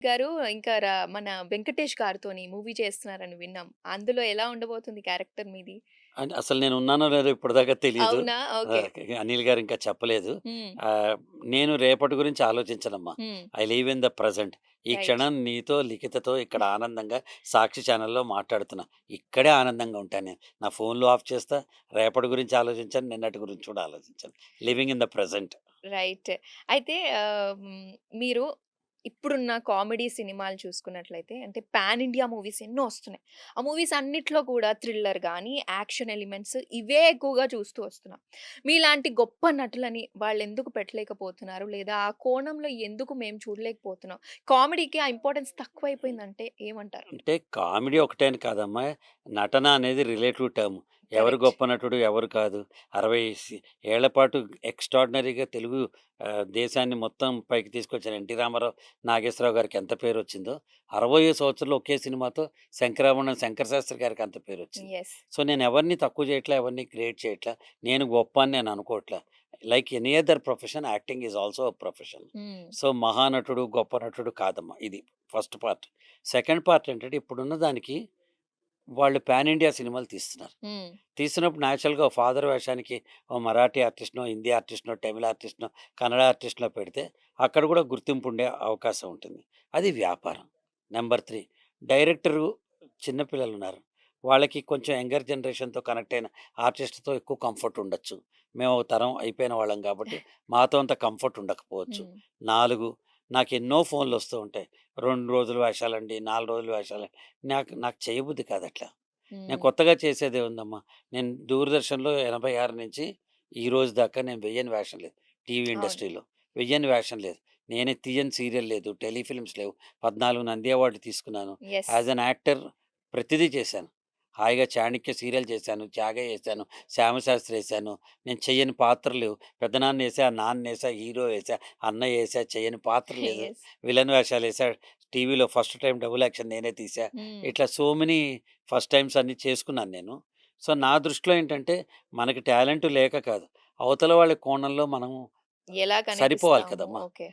గారు ఇంకా మన 'వెంకటేష్' గారితోని మూవీ చేస్తున్నారని విన్నాం. అందులో ఎలా ఉండబోతుంది క్యారెక్టర్ మీది? అంటే అసలు నేను ఉన్నానో లేదో ఇప్పటిదాకా తెలీదు. అవునా? ఓకే. అనిల్ గారు ఇంకా చెప్పలేదు. హ్మ్. ఆహ్, నేను రేపటి గురించి ఆలోచించనమ్మా. హ్మ్. I live in the present. ఈ రైట్. క్షణం నీతో లిఖితతో ఇక్కడ ఆనందంగా సాక్షి ఛానెల్‌లో మాట్లాడుతున్నా. ఇక్కడే ఆనందంగా ఉంటాను నేను. నా ఫోన్‌లు ఆఫ్ చేస్తా. రేపటి గురించి ఆలోచించను. నిన్నటి గురించి కూడా ఆలోచించను. Living in the present. Right. అయితే మీరు ఇప్పుడున్న కామెడీ సినిమాలు చూసుకున్నట్లయితే అంటే పాన్ ఇండియా మూవీస్ ఎన్నో వస్తున్నాయి. ఆ మూవీస్ అన్నిట్లో కూడా థ్రిల్లర్ గాని, యాక్షన్ ఎలిమెంట్స్ ఇవే ఎక్కువగా చూస్తూ వస్తున్నాం. మీలాంటి గొప్ప నటులని వాళ్ళెందుకు పెట్టలేకపోతున్నారు? లేదా ఆ కోణంలో ఎందుకు మేము చూడలేకపోతున్నాం? కామెడీకి ఆ ఇంపార్టెన్స్ తక్కువైపోయిందంటే ఏమంటారు? అంటే కామెడీ ఒకటే అని కాదమ్మా. నటన అనేది రిలేటివ్ టర్మ్. ఎవరు కరెక్ట్. గొప్ప నటుడు, ఎవరు కాదు. 60 ఏళ్ల పాటు ఎక్స్‌ట్రార్డినరీగా తెలుగు దేశాన్ని మొత్తం పైకి తీసుకొచ్చిన 'ఎన్టీ రామారావు', 'నాగేశ్వరరావు' గారికి ఎంత పేరొచ్చిందో, 60 సంవత్సరాల్లో ఒకే సినిమాతో 'శంకరాభరణం' శంకర శాస్త్రి గారికి అంత పేరొచ్చింది. యెస్. సో, నేను ఎవరిని తక్కువ చేయట్లా, ఎవరిని గ్రేట్ చేయట్లా. నేను గొప్ప అని నేను అనుకోవట్లా. Like any other profession acting is also a profession. Hmm. So, మహానటుడు, గొప్ప నటుడు కాదమ్మా ఇది ఫస్ట్ పార్ట్. సెకండ్ పార్ట్ ఏంటంటే ఇప్పుడున్న దానికి వాళ్ళు పాన్ ఇండియా సినిమాలు తీస్తున్నారు. హ్మ్. తీస్తున్నప్పుడు నేచురల్‌గా ఓ ఫాదర్ వేషానికి ఓ మరాఠీ ఆర్టిస్ట్‌నో, హిందీ ఆర్టిస్ట్‌నో, తమిళ్ ఆర్టిస్ట్‌నో, కన్నడ ఆర్టిస్ట్‌నో పెడితే అక్కడ కూడా గుర్తింపు ఉండే అవకాశం ఉంటుంది. అది వ్యాపారం. నంబర్ 3 డైరెక్టరు చిన్న పిల్లలున్నారు. వాళ్ళకి కొంచెం యంగర్ జనరేషన్‌తో కనెక్ట్ అయిన ఆర్టిస్ట్‌తో ఎక్కువ కంఫర్ట్ ఉండొచ్చు. మేము ఒక తరం అయిపోయిన వాళ్ళం కాబట్టి మాతో అంత కంఫర్ట్ ఉండకపోవచ్చు. హ్మ్. 4 నాకెన్నో ఫోన్‌లొస్తూ ఉంటాయి. 2 రోజులు వేషాలండి, 4 రోజులు వేషాలండి. నాకు నాకు చేయబుద్ధి కాదట్లా. నేను హ్మ్. కొత్తగా చేసేదేముందమ్మా. నేను దూరదర్శన్‌లో 86 నుంచి ఈ రోజు దాకా నేను వెయ్యని వేషం లేదు. టీవీ అవును. ఇండస్ట్రీలో. వెయ్యని వేషం లేదు. నేనే తీయని సీరియల్ లేదు. టెలిఫిల్మ్స్ లేవు. 14 నంది అవార్డులు తీసుకున్నాను. యెస్. యాస్ ఎన్ యాక్టర్ ప్రతిదీ చేశాను. హాయిగా 'చాణక్య' సీరియల్ చేశాను. 'త్యాగ' చేశాను. 'శ్యామశాస్త్రి' ఏశాను. నేను చెయ్యని పాత్రలు లేవు. పెద్దనాన్నేశా, నాన్నేశా, హీరో ఏశా, అన్నయ్య ఏశా. చెయ్యని పాత్ర లేదు. యెస్. విలన్ వేషాలేశా. టీవీలో ఫస్ట్ టైమ్ డబుల్ యాక్షన్ నేనే తీశా. హ్మ్. ఇట్లా సో మెనీ ఫస్ట్ టైమ్స్ అన్నీ చేసుకున్నాను నేను. సో, నా దృష్టిలో ఏంటంటే, మనకి టాలెంట్ లేక కాదు. అవతల వాళ్ళ కోణంలో మనం ఎలా సరిపోవాలి కనిపిస్తాము. కదమ్మా! ఓకే.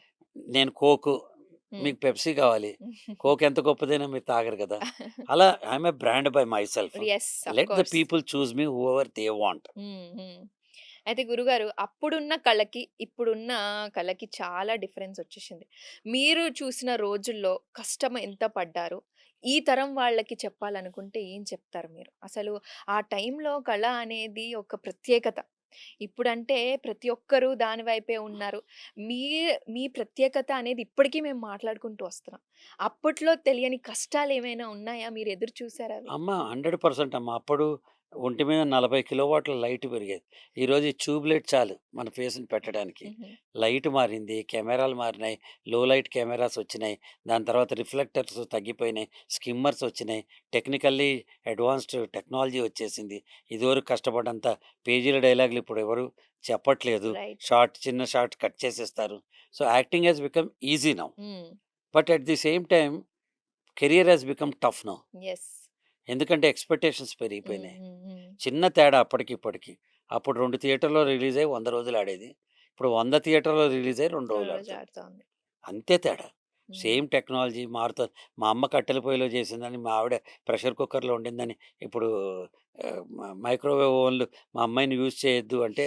నేను కోకు, హ్మ్. మీకు పెప్సీ కావాలి. కోక్ ఎంత గొప్పదైనా మీరు తాగరు కదా! అలా I am a brand by myself. Yes. Of let the course. People choose me whoever they want. హ్మ్. హ్మ్. అయితే గురుగారు అప్పుడున్న కళకి, ఇప్పుడున్న కళకి చాలా డిఫరెన్స్ వచ్చేసింది. మీరు చూసిన రోజుల్లో కష్టం ఎంత పడ్డారు? ఈ తరం వాళ్ళకి చెప్పాలనుకుంటే ఏం చెప్తారు మీరు? అసలు ఆ టైంలో కళ అనేది ఒక ప్రత్యేకత. ఇప్పుడంటే ప్రతి ఒక్కరు దాని వైపే ఉన్నారు. మీ మీ ప్రత్యేకత అనేది ఇప్పటికి మేము మాట్లాడుకుంటూ వస్తున్నాం. అప్పట్లో తెలియని కష్టాలేమైనా ఉన్నాయా? మీరు ఎదురు చూసారా అవి? అమ్మ 100% అమ్మ. అప్పుడు ఒంటి మీద 40 కిలోవాట్ల లైట్ పెరిగేది. ఈరోజు ఈ ట్యూబ్ లైట్ చాలు మన ఫేస్‌ని పెట్టడానికి. హుహు. లైట్ మారింది, కెమెరాలు మారినాయి, లో లైట్ కెమెరాస్ వచ్చినాయి. దాని తర్వాత రిఫ్లెక్టర్స్ తగ్గిపోయినాయి, స్కిమ్మర్స్ వచ్చినాయి. టెక్నికల్లీ అడ్వాన్స్డ్ టెక్నాలజీ వచ్చేసింది. ఇదివరకు కష్టపడ్డంత పేజీల డైలాగులు ఇప్పుడు ఎవరు చెప్పట్లేదు. రైట్. చిన్న షార్ట్ కట్ చేసేస్తారు. So, acting has become easy now. Hmm. But at the same time career has become tough now. Yes. ఎందుకంటే ఎక్స్‌పెక్టేషన్స్ హ్మ్. పెరిగిపోయినాయి. హ్మ్. హ్మ్. చిన్న తేడా అప్పటికి, ఇప్పటికి. అప్పుడు 2 థియేటర్‌లో రిలీజ్ అయ్యి 100 రోజులు ఆడేది. ఇప్పుడు 100 థియేటర్‌లో రిలీజ్ అయ్యి 2 రోజులు రోజు ఆడుతుంది. ఆడుతోంది. అంతే తేడా. హ్మ్. సేమ్ టెక్నాలజీ మారుతది. మా అమ్మ కట్టెల పొయ్యిలో చేసిందని, మా ఆవిడ ప్రెషర్ కుక్కర్‌లో వండిందని, ఇప్పుడు మైక్రోవేవ్ ఓవెన్‌లు మా అమ్మాయిని యూజ్ చేయొద్దు అంటే,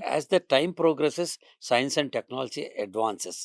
as the time progresses science and technology advances.